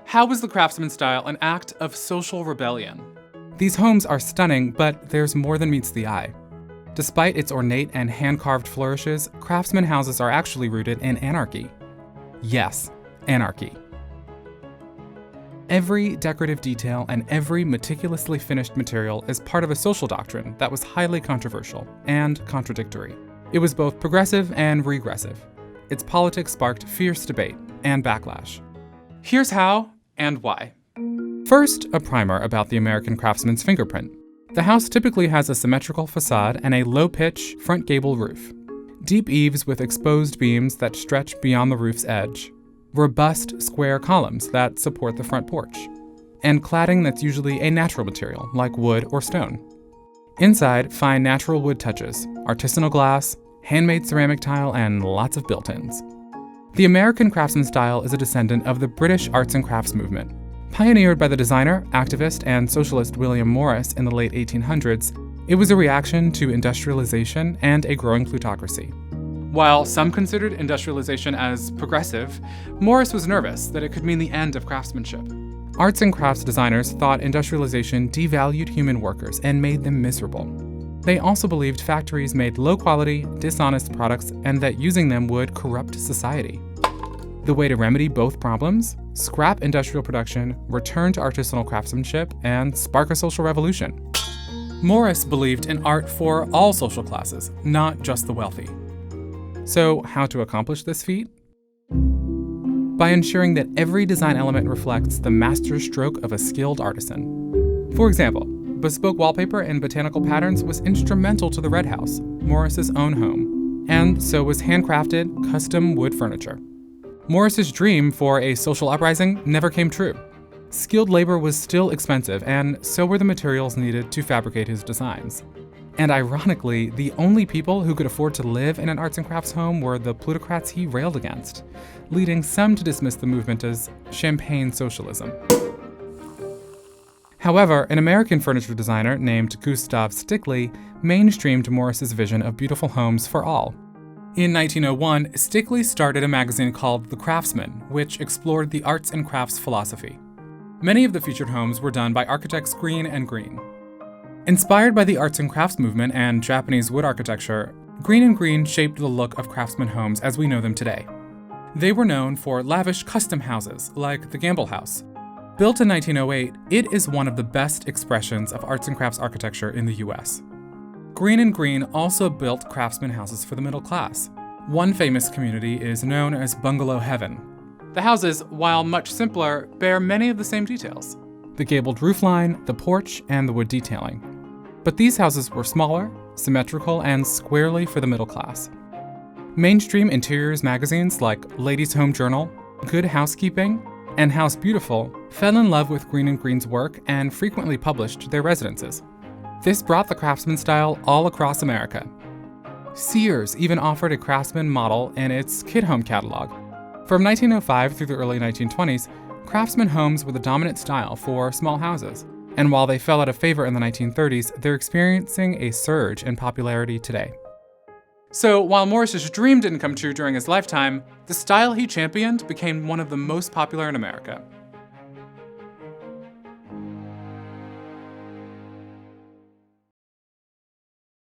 How was the Craftsman style an act of social rebellion? These homes are stunning, but there's more than meets the eye. Despite its ornate and hand-carved flourishes, Craftsman houses are actually rooted in anarchy. Yes, anarchy. Every decorative detail and every meticulously finished material is part of a social doctrine that was highly controversial and contradictory. It was both progressive and regressive. Its politics sparked fierce debate and backlash. Here's how and why. First, a primer about the American craftsman's fingerprint. The house typically has a symmetrical facade and a low-pitch front gable roof. Deep eaves with exposed beams that stretch beyond the roof's edge. Robust square columns that support the front porch. And cladding that's usually a natural material, like wood or stone. Inside, find natural wood touches, artisanal glass, handmade ceramic tile, and lots of built-ins. The American Craftsman style is a descendant of the British arts and crafts movement. Pioneered by the designer, activist, and socialist William Morris in the late 1800s, it was a reaction to industrialization and a growing plutocracy. While some considered industrialization as progressive, Morris was nervous that it could mean the end of craftsmanship. Arts and crafts designers thought industrialization devalued human workers and made them miserable. They also believed factories made low-quality, dishonest products and that using them would corrupt society. The way to remedy both problems? Scrap industrial production, return to artisanal craftsmanship, and spark a social revolution. Morris believed in art for all social classes, not just the wealthy. So, how to accomplish this feat? By ensuring that every design element reflects the master stroke of a skilled artisan. For example, bespoke wallpaper in botanical patterns was instrumental to the Red House, Morris's own home, and so was handcrafted, custom wood furniture. Morris's dream for a social uprising never came true. Skilled labor was still expensive, and so were the materials needed to fabricate his designs. And ironically, the only people who could afford to live in an arts and crafts home were the plutocrats he railed against, leading some to dismiss the movement as champagne socialism. However, an American furniture designer named Gustav Stickley mainstreamed Morris's vision of beautiful homes for all. In 1901, Stickley started a magazine called The Craftsman, which explored the arts and crafts philosophy. Many of the featured homes were done by architects Green and Green. Inspired by the arts and crafts movement and Japanese wood architecture, Green and Green shaped the look of craftsman homes as we know them today. They were known for lavish custom houses, like the Gamble House. Built in 1908, it is one of the best expressions of arts and crafts architecture in the US. Green and Green also built craftsman houses for the middle class. One famous community is known as Bungalow Heaven. The houses, while much simpler, bear many of the same details. The gabled roofline, the porch, and the wood detailing. But these houses were smaller, symmetrical, and squarely for the middle class. Mainstream interiors magazines like Ladies' Home Journal, Good Housekeeping, and House Beautiful fell in love with Green and Green's work and frequently published their residences. This brought the Craftsman style all across America. Sears even offered a Craftsman model in its Kid Home catalog. From 1905 through the early 1920s, Craftsman homes were the dominant style for small houses. And while they fell out of favor in the 1930s, they're experiencing a surge in popularity today. So while Morris's dream didn't come true during his lifetime, the style he championed became one of the most popular in America.